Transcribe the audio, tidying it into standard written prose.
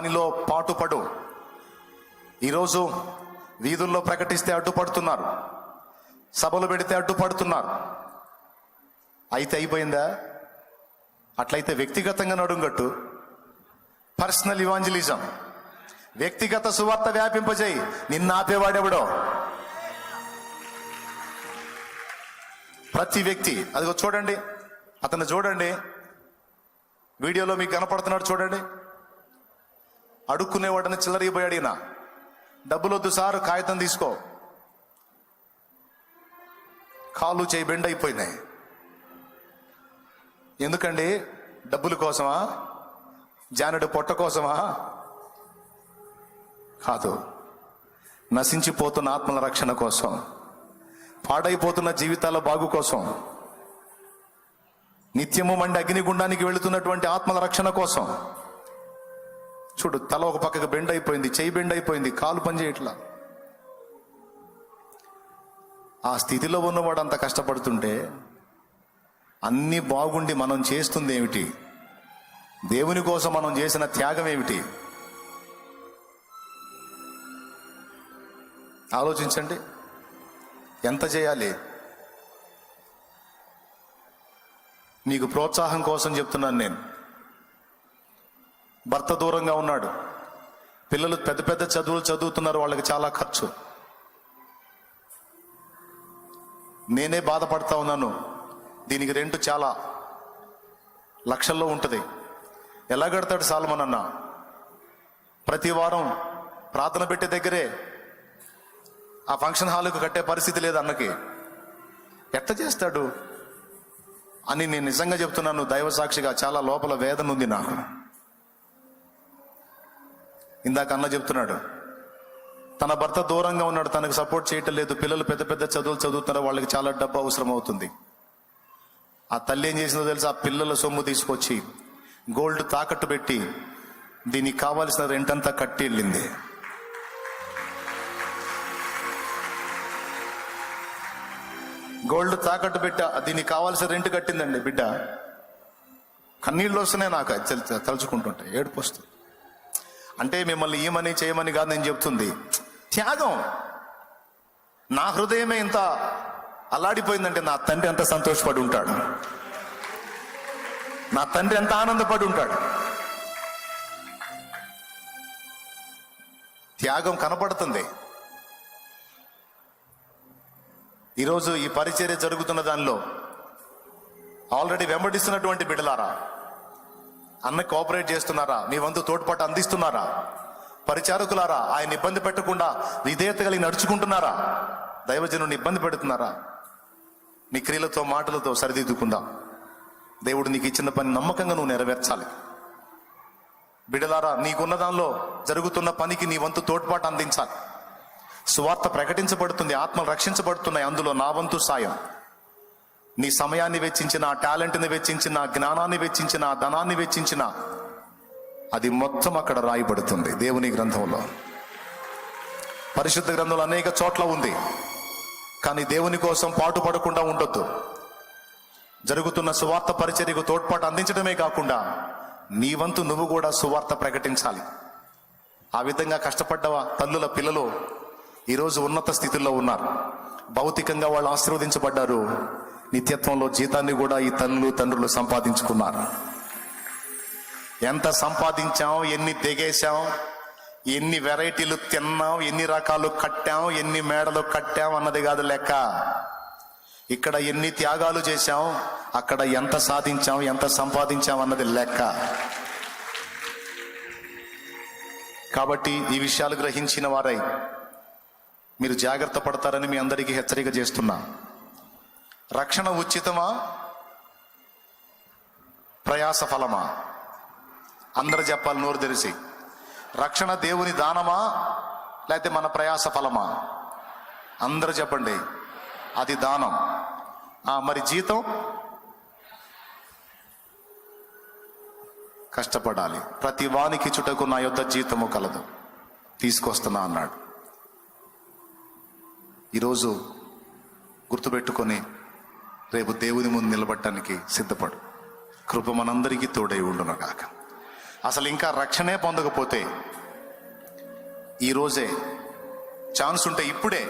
దానిలో పాటుపడు. ఈరోజు వీధుల్లో ప్రకటిస్తే అడ్డుపడుతున్నారు, సభలు పెడితే అడ్డుపడుతున్నారు. అయితే అయిపోయిందా? అట్లయితే వ్యక్తిగతంగా నడుంగట్టు. పర్సనల్ ఇవాంజలిజం, వ్యక్తిగత సువార్త వ్యాపింపజేయి. నిన్ను ఆపేవాడెవడో? ప్రతి వ్యక్తి. అదిగో చూడండి, అతను చూడండి, వీడియోలో మీకు కనపడుతున్నాడు చూడండి. అడుక్కునేవాడని చిల్లరిగిపోయాడు ఈయన. డబ్బులు వద్దు సార్, కాగితం తీసుకో. కాళ్ళు చేయి బెండ్ అయిపోయినాయి. ఎందుకండి? డబ్బుల కోసమా? జానుడు పొట్ట కోసమా? కాదు, నశించిపోతున్న ఆత్మల రక్షణ కోసం, పాడైపోతున్న జీవితాల బాగు కోసం, నిత్యము మండి అగ్నిగుండానికి వెళుతున్నటువంటి ఆత్మల రక్షణ కోసం. చూడు, తల ఒక పక్కకు బెండ్ అయిపోయింది, చెయ్యి బెండ్ అయిపోయింది, కాలు పనిచేయట్లా. ఆ స్థితిలో ఉన్నవాడు అంత కష్టపడుతుంటే అన్నీ బాగుండి మనం చేస్తుంది ఏమిటి? దేవుని కోసం మనం చేసిన త్యాగం ఏమిటి? ఆలోచించండి. ఎంత చేయాలి? మీకు ప్రోత్సాహం కోసం చెప్తున్నాను నేను. భర్త దూరంగా ఉన్నాడు, పిల్లలు పెద్ద పెద్ద చదువులు చదువుతున్నారు, వాళ్ళకి చాలా ఖర్చు. నేనే బాధపడతా ఉన్నాను. దీనికి రెంట్ చాలా లక్షల్లో ఉంటుంది. ఎలా కడతాడు సాల్మన్ అన్న? ప్రతి వారం ప్రార్థన పెట్టే దగ్గరే ఆ ఫంక్షన్ హాల్కు కట్టే పరిస్థితి లేదు అన్నకి. ఎట్లా చేస్తాడు అని నేను నిజంగా చెప్తున్నాను. దైవ సాక్షిగా చాలా లోపల వేదన ఉంది నాకు. ఇందాక అన్న చెప్తున్నాడు, తన భర్త దూరంగా ఉన్నాడు, తనకు సపోర్ట్ చేయటం లేదు, పిల్లలు పెద్ద పెద్ద చదువులు చదువుతున్నారు, వాళ్ళకి చాలా డబ్బు అవసరం అవుతుంది. ఆ తల్లి ఏం చేసిందో తెలుసు? ఆ పిల్లల సొమ్ము తీసుకొచ్చి గోల్డ్ తాకట్టు పెట్టి దీనికి కావాల్సిన రెంట్ అంతా కట్టి వెళ్ళింది. గోల్డ్ తాకట్టు పెట్టి దీనికి కావాల్సిన రెంట్ కట్టిందండి బిడ్డ. కన్నీళ్ళు వస్తున్నాయి నాకు తలుచుకుంటుంటే, ఏడుపు వస్తుంది. అంటే మిమ్మల్ని ఏమని చేయమని కాదు నేను చెప్తుంది, త్యాగం. నా హృదయమే ఇంత అల్లాడిపోయిందంటే నా తండ్రి ఎంత సంతోషపడి ఉంటాడు, నా తండ్రి ఎంత ఆనందపడి ఉంటాడు. త్యాగం కనపడుతుంది. ఈరోజు ఈ పరిచర్య జరుగుతున్న దానిలో ఆల్రెడీ వెంబడిస్తున్నటువంటి బిడ్డలారా, అన్న కోఆపరేట్ చేస్తున్నారా? మీ వంతు తోడ్పాటు అందిస్తున్నారా? పరిచారకులారా, ఆయన ఇబ్బంది పెట్టకుండా విధేయత కలిగి నడుచుకుంటున్నారా? దైవజనుని ఇబ్బంది పెడుతున్నారా? నీ క్రియలతో మాటలతో సరిదిద్దుకుందాం. దేవుడు నీకు ఇచ్చిన పని నమ్మకంగా నువ్వు నెరవేర్చాలి. బిడ్డలారా, నీకున్న దానిలో జరుగుతున్న పనికి నీ వంతు తోడ్పాటు అందించాలి. సువార్త ప్రకటించబడుతుంది, ఆత్మలు రక్షించబడుతున్నాయి, అందులో నా వంతు సాయం. నీ సమయాన్ని వెచ్చించిన, ఆ టాలెంట్ని వెచ్చించిన, ఆ జ్ఞానాన్ని వెచ్చించిన, ఆ ధనాన్ని వెచ్చించిన, అది మొత్తం అక్కడ రాయబడుతుంది దేవుని గ్రంథంలో. పరిశుద్ధ గ్రంథంలో అనేక చోట్ల ఉంది. కానీ దేవుని కోసం పాటుపడకుండా ఉండొద్దు. జరుగుతున్న సువార్త పరిచర్యకు తోడ్పాటు అందించడమే కాకుండా నీ వంతు నువ్వు కూడా సువార్త ప్రకటించాలి. ఆ విధంగా కష్టపడ్డ తల్లుల పిల్లలు ఈరోజు ఉన్నత స్థితిలో ఉన్నారు. భౌతికంగా వాళ్ళు ఆశీర్వదించబడ్డారు, నిత్యత్వంలో జీతాన్ని కూడా ఈ తల్లులు తండ్రులు సంపాదించుకున్నారు. ఎంత సంపాదించాం, ఎన్ని తెగేశాం, ఎన్ని వెరైటీలు తిన్నాం, ఎన్ని రకాలు కట్టాం, ఎన్ని మేడలు కట్టాం అన్నది కాదు లెక్క. ఇక్కడ ఎన్ని త్యాగాలు చేశాం, అక్కడ ఎంత సాధించాం, ఎంత సంపాదించాం అన్నది లెక్క. కాబట్టి ఈ విషయాలు గ్రహించిన వారై మీరు జాగ్రత్త పడతారని మీ అందరికీ హెచ్చరిక చేస్తున్నా. రక్షణ ఉచితమా, ప్రయాస ఫలమా? అందరు చెప్పాలి నోరు తెరిచి. రక్షణ దేవుని దానమా, లేకపోతే మన ప్రయాస ఫలమా? అందరూ చెప్పండి. అది దానం. మరి జీతం? కష్టపడాలి. ప్రతి వానికి చుటకు నా యొద్ద జీతము కలదు, తీసుకొస్తున్నా అన్నాడు. ఈరోజు గుర్తుపెట్టుకొని రేపు దేవుని ముందు నిలబడటానికి సిద్ధపడు. కృప మనందరికీ తోడై ఉండును గాక. అసలు ఇంకా రక్షణే పొందకపోతే ఈరోజే ఛాన్స్ ఉంటే ఇప్పుడే